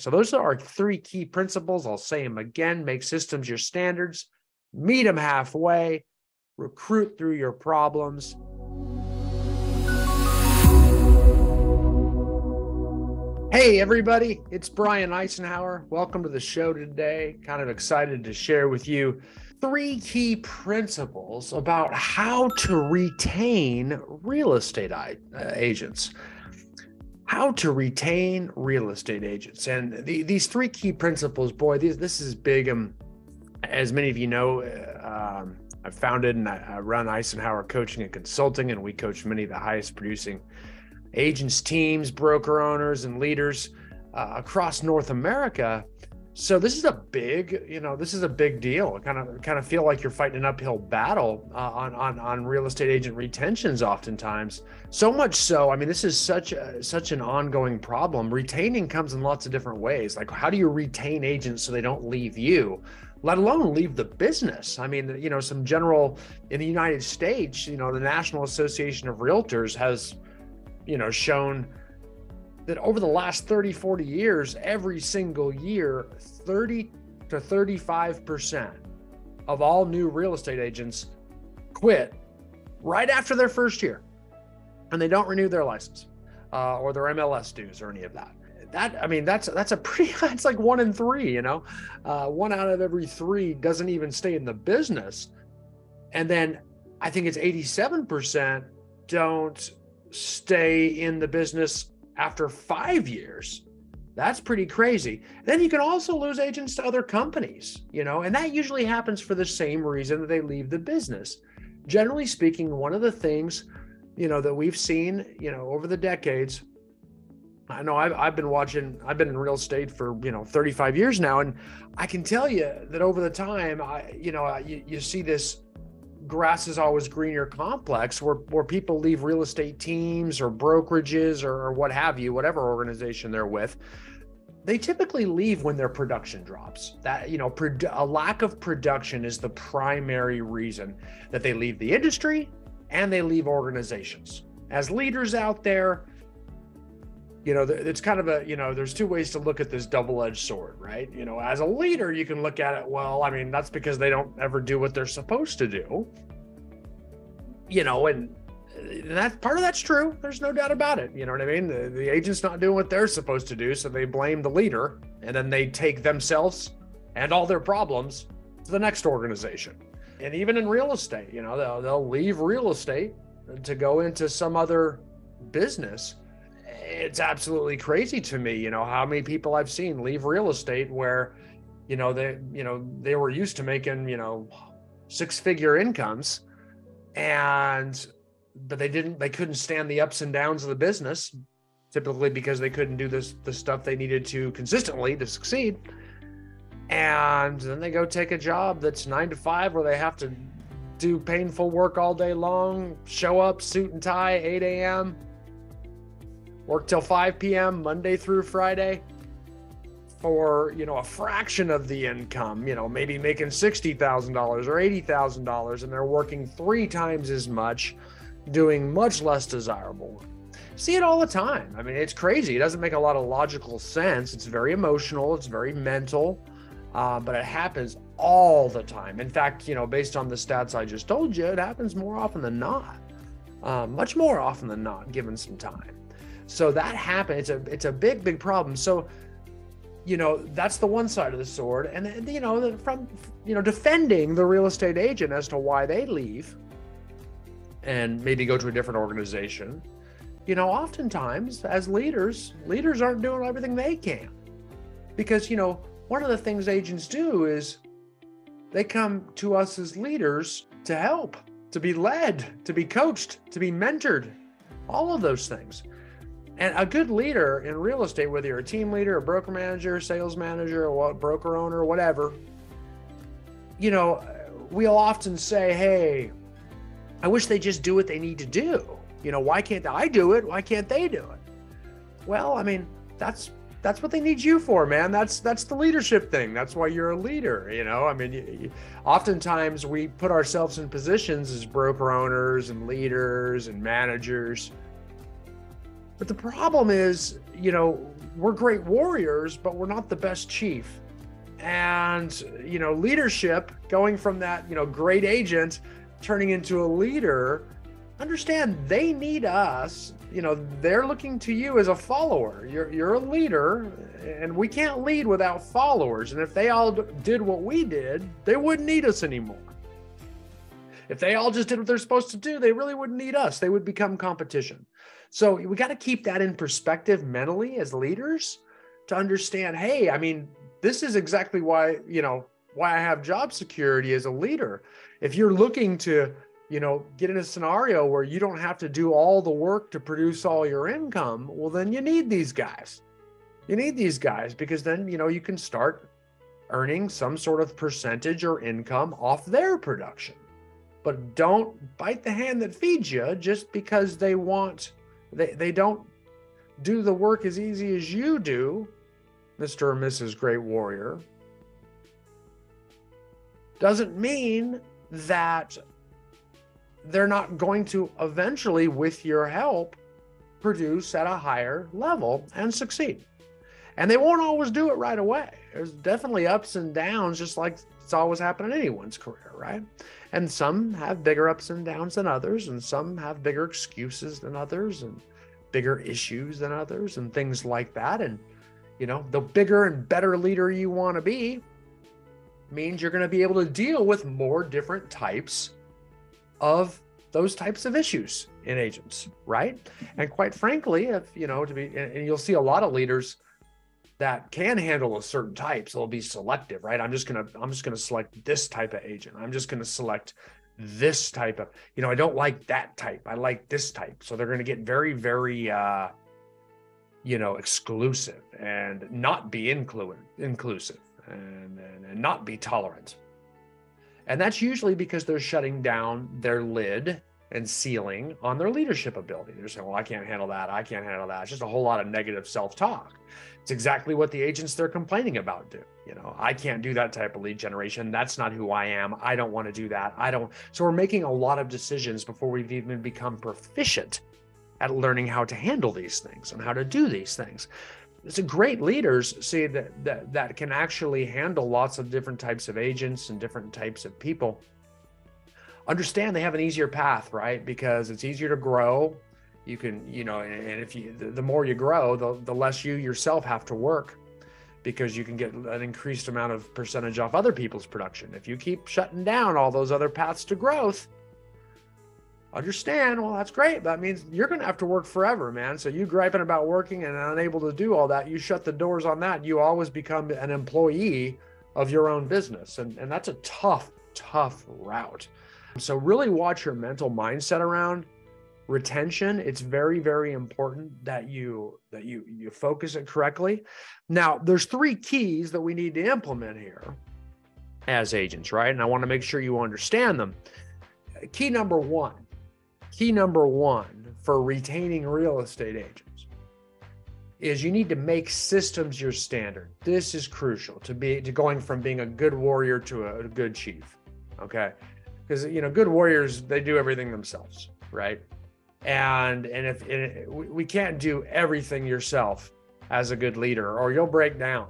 So those are our three key principles. I'll say them again: make systems your standards, meet them halfway, recruit through your problems. Hey everybody, it's Brian Icenhower. Welcome to the show today. Kind of excited to share with you three key principles about how to retain real estate agents. How to retain real estate agents. And these three key principles, boy, this is big. As many of you know, I founded and I run Icenhower Coaching and Consulting, and we coach many of the highest producing agents, teams, broker owners, and leaders across North America. So this is a big, this is a big deal. Kind of feel like you're fighting an uphill battle on real estate agent retentions oftentimes. So much so, I mean, this is such an ongoing problem. Retaining comes in lots of different ways. Like, how do you retain agents so they don't leave you, let alone leave the business? I mean, some general in the United States, the National Association of Realtors has shown that over the last 30, 40 years, every single year, 30 to 35% of all new real estate agents quit right after their first year, and they don't renew their license or their MLS dues or any of that. That's like 1 in 3, 1 out of every 3 doesn't even stay in the business. And then I think it's 87% don't stay in the business after 5 years. That's pretty crazy. Then you can also lose agents to other companies, and that usually happens for the same reason that they leave the business. Generally speaking, one of the things, that we've seen, over the decades, I know I've been in real estate for, 35 years now. And I can tell you that over the time, you see this grass is always greener complex where people leave real estate teams or brokerages or what have you, whatever organization they're with. They typically leave when their production drops. That, a lack of production is the primary reason that they leave the industry and they leave organizations. As leaders out there, it's kind of there's two ways to look at this double-edged sword, right? As a leader, you can look at it, well, I mean, that's because they don't ever do what they're supposed to do, and that part of that's true. There's no doubt about it. You know what I mean? The agent's not doing what they're supposed to do, so they blame the leader, and then they take themselves and all their problems to the next organization. And even in real estate, they'll leave real estate to go into some other business. It's absolutely crazy to me, how many people I've seen leave real estate where, they were used to making, 6-figure incomes, but they couldn't stand the ups and downs of the business, typically because they couldn't do the stuff they needed to consistently to succeed. And then they go take a job that's 9 to 5 where they have to do painful work all day long, show up, suit and tie, 8 a.m., work till 5 p.m. Monday through Friday for, a fraction of the income, maybe making $60,000 or $80,000, and they're working 3 times as much, doing much less desirable work. See it all the time. I mean, it's crazy. It doesn't make a lot of logical sense. It's very emotional. It's very mental, but it happens all the time. In fact, based on the stats I just told you, it happens more often than not, much more often than not, given some time. So that happens. It's a big, big problem. So, that's the one side of the sword. And then, from defending the real estate agent as to why they leave and maybe go to a different organization. Oftentimes as leaders aren't doing everything they can, because, one of the things agents do is they come to us as leaders to help, to be led, to be coached, to be mentored, all of those things. And a good leader in real estate, whether you're a team leader, a broker manager, sales manager, or broker owner, or whatever, we'll often say, hey, I wish they just do what they need to do. Why can't I do it? Why can't they do it? Well, I mean, that's what they need you for, man. That's the leadership thing. That's why you're a leader. I mean, oftentimes we put ourselves in positions as broker owners and leaders and managers But the problem is, we're great warriors, but we're not the best chief. And, leadership, going from that, great agent turning into a leader, understand they need us. They're looking to you as a follower. You're a leader, and we can't lead without followers. And if they all did what we did, they wouldn't need us anymore. If they all just did what they're supposed to do, they really wouldn't need us. They would become competition. So we got to keep that in perspective mentally as leaders to understand, hey, this is exactly why I have job security as a leader. If you're looking to, get in a scenario where you don't have to do all the work to produce all your income, well, then you need these guys. You need these guys because then, you can start earning some sort of percentage or income off their production. But don't bite the hand that feeds you just because they don't do the work as easy as you do, Mr. or Mrs. Great Warrior. Doesn't mean that they're not going to eventually, with your help, produce at a higher level and succeed. And they won't always do it right away. There's definitely ups and downs, just like it's always happened in anyone's career, right? And some have bigger ups and downs than others, and some have bigger excuses than others, and bigger issues than others, and things like that. And, the bigger and better leader you want to be means you're going to be able to deal with more different types of those types of issues in agents, right? And quite frankly, if, and you'll see a lot of leaders that can handle a certain types, they'll be selective, right? I'm just going to select this type of agent. I'm just going to select this type of, I don't like that type. I like this type. So they're going to get very, very, exclusive and not be inclusive and not be tolerant. And that's usually because they're shutting down their lid and ceiling on their leadership ability. They're saying, well, I can't handle that. I can't handle that. It's just a whole lot of negative self-talk. It's exactly what the agents they're complaining about do. I can't do that type of lead generation. That's not who I am. I don't want to do that. So we're making a lot of decisions before we've even become proficient at learning how to handle these things and how to do these things. It's a great leaders see that can actually handle lots of different types of agents and different types of people. Understand they have an easier path, right? Because it's easier to grow. You can, and if the more you grow, the less you yourself have to work, because you can get an increased amount of percentage off other people's production. If you keep shutting down all those other paths to growth, understand, well, that's great. That means you're going to have to work forever, man. So you griping about working and unable to do all that, you shut the doors on that. You always become an employee of your own business. And that's a tough route. So really watch your mental mindset around retention. It's very, very important that you focus it correctly. Now, there's 3 keys that we need to implement here as agents, right? And I want to make sure you understand them. Key number one for retaining real estate agents is you need to make systems your standard. This is crucial to going from being a good warrior to a good chief. Okay. Because, good warriors, they do everything themselves, right? And if we can't do everything yourself as a good leader, or you'll break down.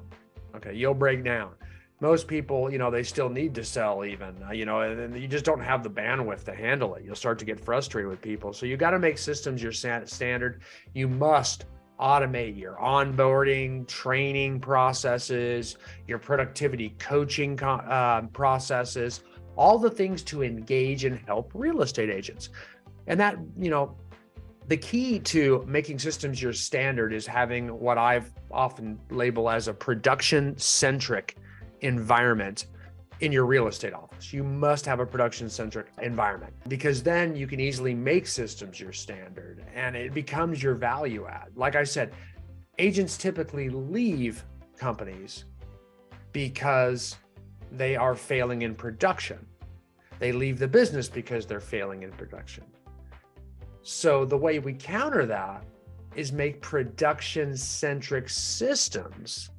Okay. You'll break down. Most people, they still need to sell even, and you just don't have the bandwidth to handle it. You'll start to get frustrated with people. So you got to make systems your standard. You must automate your onboarding, training processes, your productivity coaching processes, all the things to engage and help real estate agents. And that, the key to making systems your standard is having what I've often labeled as a production-centric environment in your real estate office. You must have a production-centric environment, because then you can easily make systems your standard and it becomes your value add. Like I said, agents typically leave companies because they are failing in production. They leave the business because they're failing in production. So the way we counter that is make production-centric systems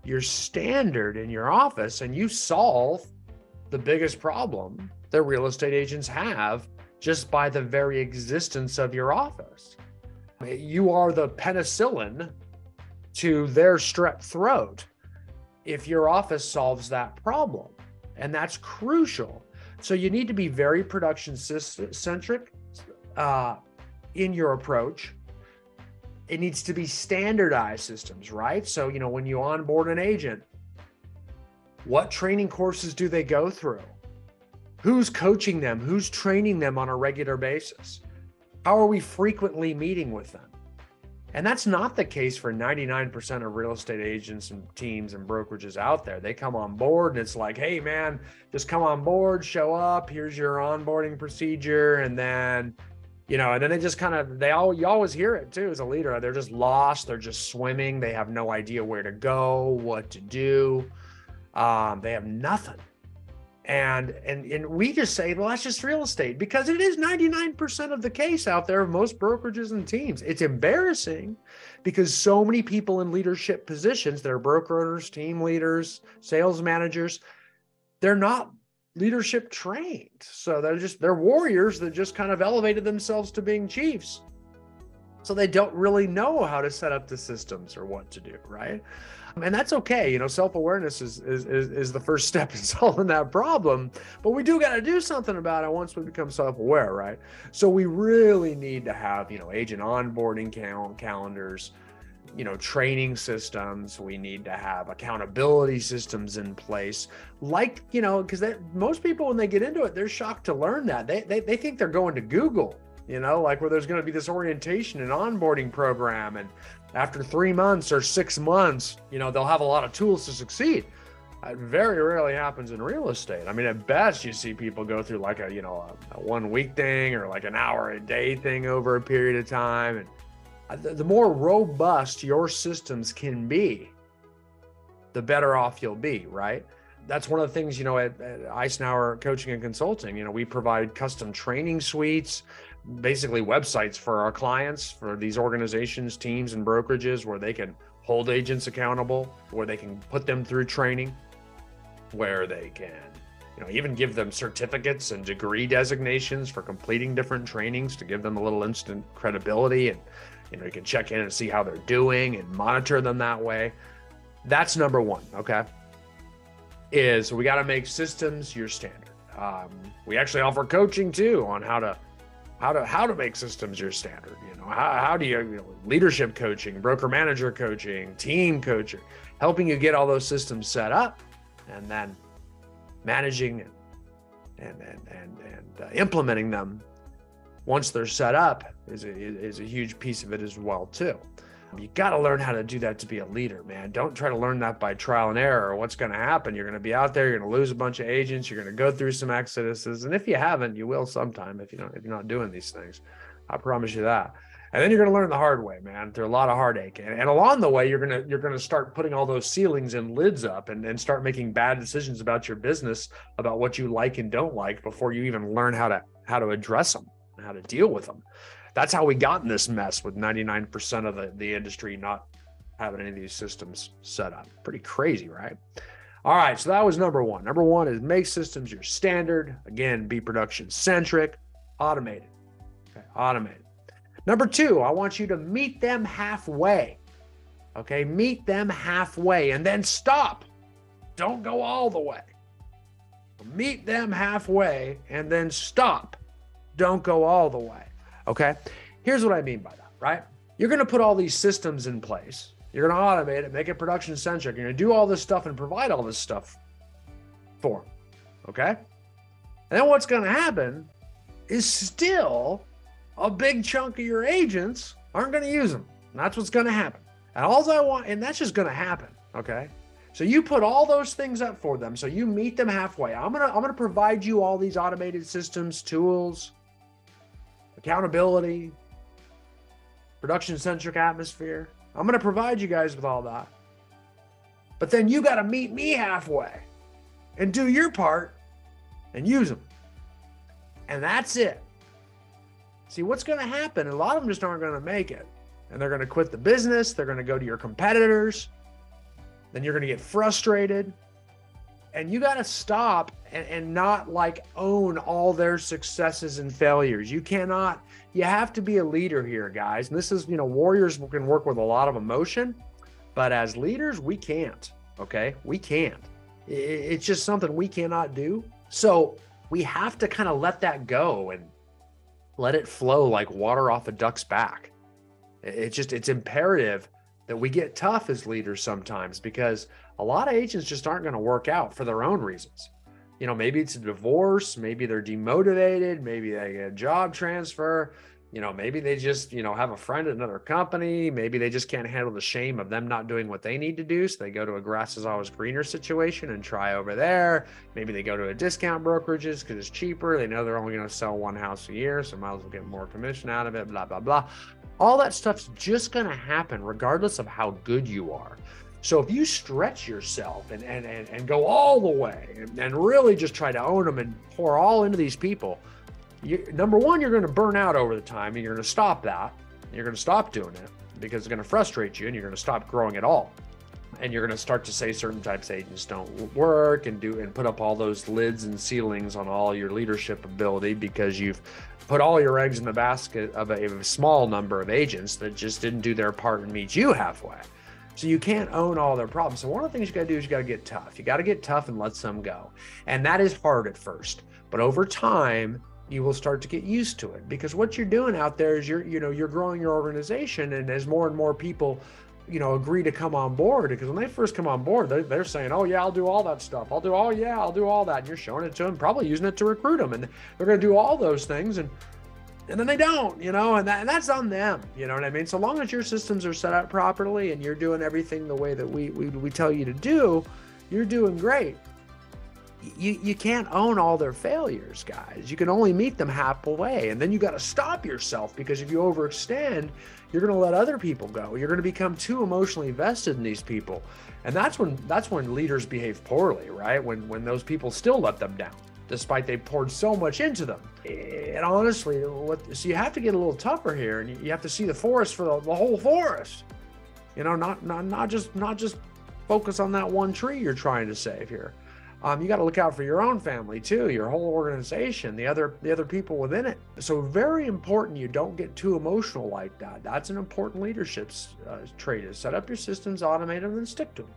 your standard in your office, and you solve the biggest problem that real estate agents have just by the very existence of your office. You are the penicillin to their strep throat if your office solves that problem. And that's crucial. So you need to be very production centric in your approach. It needs to be standardized systems, right? So, when you onboard an agent, what training courses do they go through? Who's coaching them? Who's training them on a regular basis? How are we frequently meeting with them? And that's not the case for 99% of real estate agents and teams and brokerages out there. They come on board and it's like, hey man, just come on board, show up, here's your onboarding procedure. And then, and then they just you always hear it too as a leader. They're just lost. They're just swimming. They have no idea where to go, what to do. They have nothing. And we just say, well, that's just real estate, because it is 99% of the case out there of most brokerages and teams. It's embarrassing because so many people in leadership positions, they're broker owners, team leaders, sales managers, they're not leadership trained. So they're warriors that just kind of elevated themselves to being chiefs. So they don't really know how to set up the systems or what to do, right? And that's okay. Self-awareness is the first step in solving that problem, but we do got to do something about it once we become self-aware, right? So we really need to have, agent onboarding calendars, training systems. We need to have accountability systems in place, because most people, when they get into it, they're shocked to learn that. They think they're going to Google, where there's going to be this orientation and onboarding program, and after 3 months or 6 months, they'll have a lot of tools to succeed. It very rarely happens in real estate. I mean, at best, you see people go through like a 1 week thing or like an hour a day thing over a period of time. And the more robust your systems can be, the better off you'll be, right? That's one of the things, at Icenhower Coaching and Consulting, we provide custom training suites, basically websites for our clients, for these organizations, teams, and brokerages, where they can hold agents accountable, where they can put them through training, where they can, even give them certificates and degree designations for completing different trainings to give them a little instant credibility. And, you can check in and see how they're doing and monitor them that way. That's number one, okay? Is we got to make systems your standard. We actually offer coaching too on how to make systems your standard. How do you, leadership coaching, broker manager coaching, team coaching, helping you get all those systems set up, and then managing and implementing them once they're set up is a huge piece of it as well too. You got to learn how to do that to be a leader, man. Don't try to learn that by trial and error. What's going to happen? You're going to be out there. You're going to lose a bunch of agents. You're going to go through some exoduses. And if you haven't, you will sometime if you're not doing these things. I promise you that. And then you're going to learn the hard way, man, through a lot of heartache. And along the way, you're going to start putting all those ceilings and lids up and start making bad decisions about your business, about what you like and don't like, before you even learn how to address them and how to deal with them. That's how we got in this mess with 99% of the industry not having any of these systems set up. Pretty crazy, right? All right, so that was number one. Number one is make systems your standard. Again, be production centric, automated. Okay, automated. Number two, I want you to meet them halfway. Okay, meet them halfway and then stop. Don't go all the way. Meet them halfway and then stop. Don't go all the way. Okay, here's what I mean by that, right? You're going to put all these systems in place. You're going to automate it, make it production centric. You're going to do all this stuff and provide all this stuff for them. Okay, and then what's going to happen is still a big chunk of your agents aren't going to use them. And that's what's going to happen. And that's just going to happen. Okay. So you put all those things up for them. So you meet them halfway. I'm going to provide you all these automated systems, tools, accountability, production centric atmosphere. I'm going to provide you guys with all that. But then you got to meet me halfway and do your part and use them. And that's it. See, what's going to happen, a lot of them just aren't going to make it. And they're going to quit the business. They're going to go to your competitors. Then you're going to get frustrated. And you got to stop and not like own all their successes and failures. You cannot, you have to be a leader here, guys. And this is, warriors can work with a lot of emotion, but as leaders, we can't, okay? We can't. It's just something we cannot do. So we have to kind of let that go and let it flow like water off a duck's back. It's imperative that we get tough as leaders sometimes, because a lot of agents just aren't going to work out for their own reasons. Maybe it's a divorce, maybe they're demotivated, maybe they get a job transfer, maybe they just, have a friend at another company, maybe they just can't handle the shame of them not doing what they need to do. So they go to a grass is always greener situation and try over there. Maybe they go to a discount brokerages because it's cheaper. They know they're only going to sell one house a year, so might as well get more commission out of it, blah, blah, blah. All that stuff's just going to happen regardless of how good you are. So if you stretch yourself and go all the way and really just try to own them and pour all into these people, number one, you're going to burn out over the time, and you're going to stop that. You're going to stop doing it because it's going to frustrate you, and you're going to stop growing at all. And you're going to start to say certain types of agents don't work and put up all those lids and ceilings on all your leadership ability because you've put all your eggs in the basket of a small number of agents that just didn't do their part and meet you halfway. So you can't own all their problems. So one of the things you got to do is you got to get tough. You got to get tough and let some go. And that is hard at first, but over time, you will start to get used to it, because what you're doing out there is you're growing your organization. And as more and more people, agree to come on board, because when they first come on board, they're saying, oh yeah, I'll do all that stuff. I'll do all that. And you're showing it to them, probably using it to recruit them. And they're going to do all those things. And then they don't, and that's on them. You know what I mean? So long as your systems are set up properly and you're doing everything the way that we tell you to do, you're doing great. You can't own all their failures, guys. You can only meet them halfway. And then you got to stop yourself, because if you overextend, you're going to let other people go. You're going to become too emotionally invested in these people. And that's when leaders behave poorly, right? When those people still let them down, despite they poured so much into them. And honestly, so you have to get a little tougher here, and you have to see the forest for the whole forest. Not just focus on that one tree you're trying to save here. You got to look out for your own family too, your whole organization, the other people within it. So very important you don't get too emotional like that. That's an important leadership trait, is set up your systems, automate them, and stick to them.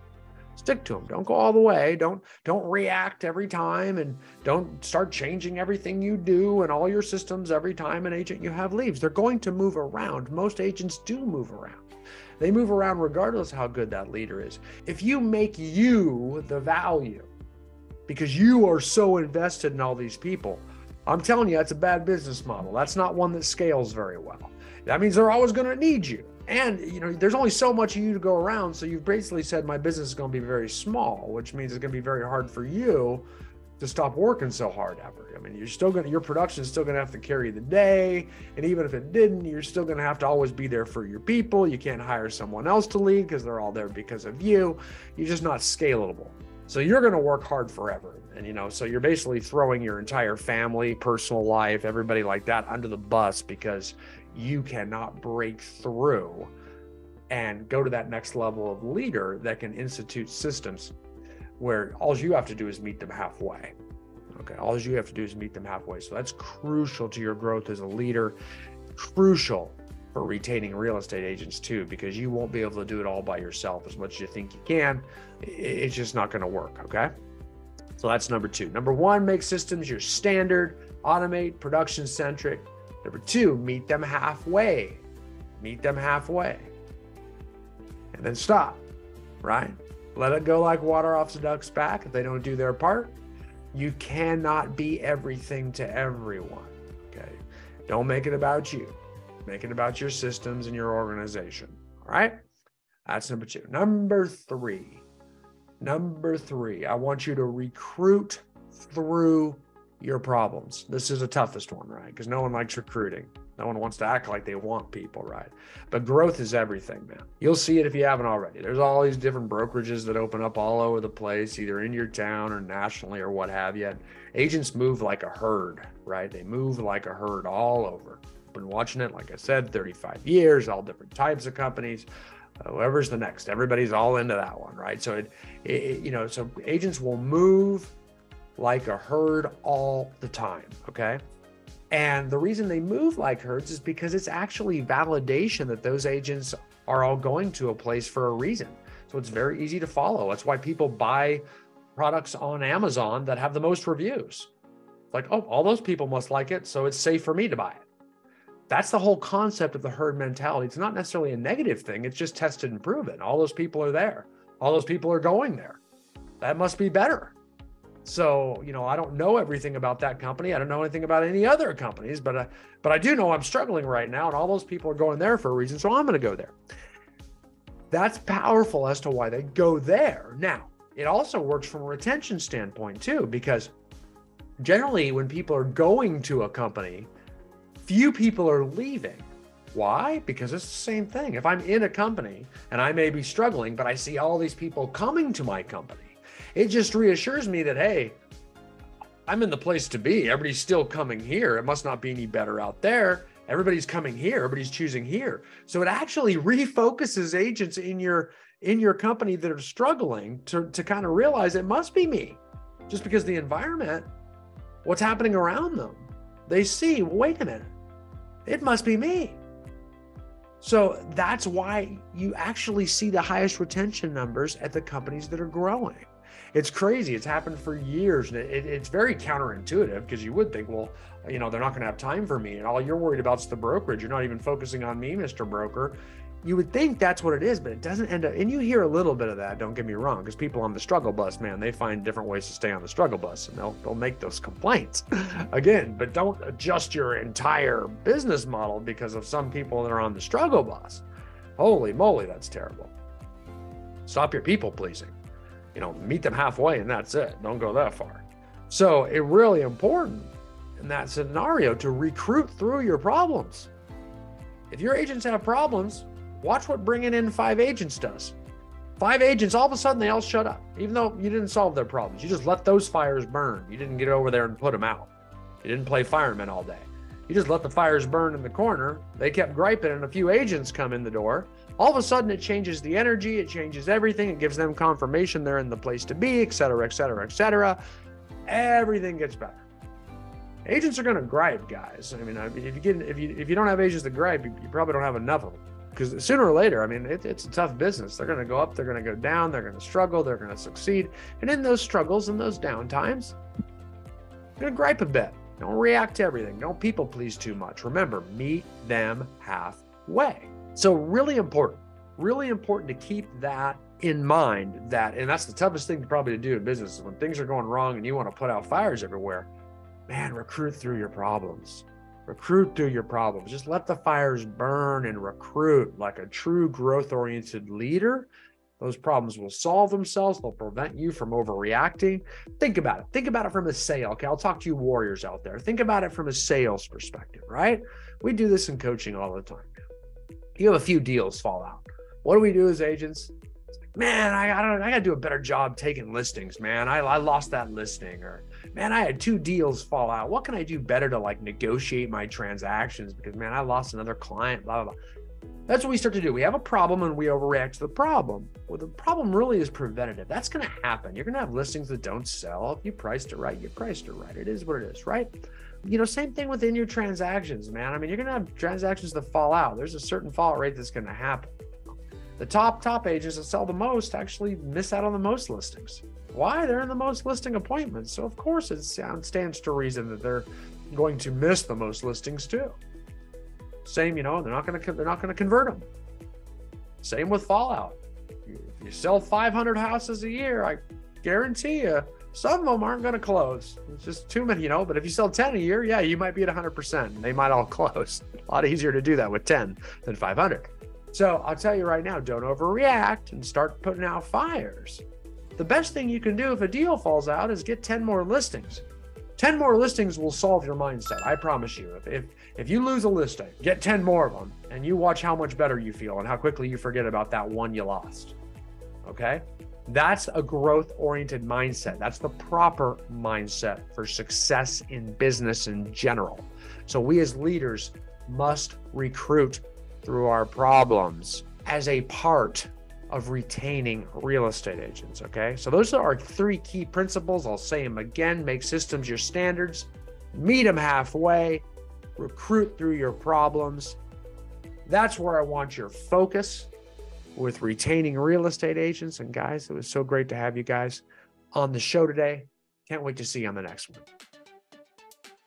Stick to them. Don't go all the way. Don't react every time, and don't start changing everything you do and all your systems every time an agent you have leaves. They're going to move around. Most agents do move around. They move around regardless of how good that leader is. If you make you the value, because you are so invested in all these people, I'm telling you, that's a bad business model. That's not one that scales very well. That means they're always going to need you. And, there's only so much of you to go around. So you've basically said my business is going to be very small, which means it's going to be very hard for you to stop working so hard ever. I mean, your production is still going to have to carry the day. And even if it didn't, you're still going to have to always be there for your people. You can't hire someone else to lead because they're all there because of you. You're just not scalable. So you're going to work hard forever. And, so you're basically throwing your entire family, personal life, everybody like that under the bus, because you cannot break through and go to that next level of leader that can institute systems where all you have to do is meet them halfway. Okay. All you have to do is meet them halfway. So that's crucial to your growth as a leader, crucial for retaining real estate agents too, because you won't be able to do it all by yourself as much as you think you can. It's just not going to work. Okay. So that's number two. Number one, make systems your standard, automate, production centric. Number two, meet them halfway. Meet them halfway. And then stop, right? Let it go like water off the duck's back if they don't do their part. You cannot be everything to everyone, okay? Don't make it about you. Make it about your systems and your organization, all right? That's number two. Number three, I want you to recruit through your problems. This is the toughest one, right? Because no one likes recruiting. No one wants to act like they want people, right? But growth is everything, man. You'll see it if you haven't already. There's all these different brokerages that open up all over the place, either in your town or nationally or what have you. Agents move like a herd, right? They move like a herd all over. Been watching it, like I said, 35 years, all different types of companies. whoever's the next, everybody's all into that one, right? So so agents will move like a herd all the time, okay? And the reason they move like herds is because it's actually validation that those agents are all going to a place for a reason. So it's very easy to follow. That's why people buy products on Amazon that have the most reviews. Like, oh, all those people must like it, so it's safe for me to buy it. That's the whole concept of the herd mentality. It's not necessarily a negative thing. It's just tested and proven. All those people are there. All those people are going there. That must be better. So, I don't know everything about that company. I don't know anything about any other companies, but I do know I'm struggling right now, and all those people are going there for a reason, so I'm going to go there. That's powerful as to why they go there. Now, it also works from a retention standpoint too, because generally when people are going to a company, few people are leaving. Why? Because it's the same thing. If I'm in a company and I may be struggling, but I see all these people coming to my company, it just reassures me that, hey, I'm in the place to be. Everybody's still coming here. It must not be any better out there. Everybody's coming here. Everybody's choosing here. So it actually refocuses agents in your company that are struggling to kind of realize it must be me. Just because the environment, what's happening around them, they see, well, wait a minute, it must be me. So that's why you actually see the highest retention numbers at the companies that are growing. It's crazy. It's happened for years. And it's very counterintuitive, because you would think, well, they're not going to have time for me. And all you're worried about is the brokerage. You're not even focusing on me, Mr. Broker. You would think that's what it is, but it doesn't end up. And you hear a little bit of that, don't get me wrong, because people on the struggle bus, man, they find different ways to stay on the struggle bus, and they'll make those complaints again. But don't adjust your entire business model because of some people that are on the struggle bus. Holy moly, that's terrible. Stop your people pleasing. Meet them halfway and that's it. Don't go that far. So it's really important in that scenario to recruit through your problems. If your agents have problems, watch what bringing in 5 agents does. 5 agents, all of a sudden they all shut up, even though you didn't solve their problems. You just let those fires burn. You didn't get over there and put them out. You didn't play fireman all day. You just let the fires burn in the corner. They kept griping and a few agents come in the door. All of a sudden it changes the energy. It changes everything. It gives them confirmation they're in the place to be, et cetera, et cetera, et cetera. Everything gets better. Agents are going to gripe, guys. I mean, if you don't have agents that gripe, you probably don't have enough of them. Because sooner or later, it's a tough business. They're going to go up, they're going to go down, they're going to struggle, they're going to succeed. And in those struggles and those downtimes, you're going to gripe a bit. Don't react to everything. Don't people please too much. Remember, meet them halfway. So really important to keep that in mind, and that's the toughest thing probably to do in business, is when things are going wrong and you want to put out fires everywhere. Man, recruit through your problems. Recruit through your problems. Just let the fires burn and recruit like a true growth-oriented leader. Those problems will solve themselves. They'll prevent you from overreacting. Think about it. Think about it from a sale. Okay, I'll talk to you warriors out there. Think about it from a sales perspective, right? We do this in coaching all the time. You have a few deals fall out. What do we do as agents? It's like, man, I got to do a better job taking listings, man. I lost that listing. Or, man, I had 2 deals fall out. What can I do better to negotiate my transactions? Because, man, I lost another client, blah, blah, blah. That's what we start to do. We have a problem and we overreact to the problem. Well, the problem really is preventative. That's going to happen. You're going to have listings that don't sell. If you priced it right, you priced it right. It is what it is, right? Same thing within your transactions, man. You're going to have transactions that fall out. There's a certain fall rate that's going to happen. The top agents that sell the most actually miss out on the most listings. Why? They're in the most listing appointments. So of course it stands to reason that they're going to miss the most listings too. Same, they're not going to convert them. Same with fallout. If you sell 500 houses a year, I guarantee you, some of them aren't going to close. It's just too many, but if you sell 10 a year, yeah, you might be at 100%. They might all close. A lot easier to do that with 10 than 500. So I'll tell you right now, don't overreact and start putting out fires. The best thing you can do if a deal falls out is get 10 more listings. 10 more listings will solve your mindset. I promise you. If you lose a listing, get 10 more of them and you watch how much better you feel and how quickly you forget about that one you lost. Okay? That's a growth-oriented mindset. That's the proper mindset for success in business in general. So we as leaders must recruit through our problems. as a part of retaining real estate agents. Okay. So those are our 3 key principles. I'll say them again: make systems your standards, meet them halfway, recruit through your problems. That's where I want your focus with retaining real estate agents. And guys, it was so great to have you guys on the show today. Can't wait to see you on the next one.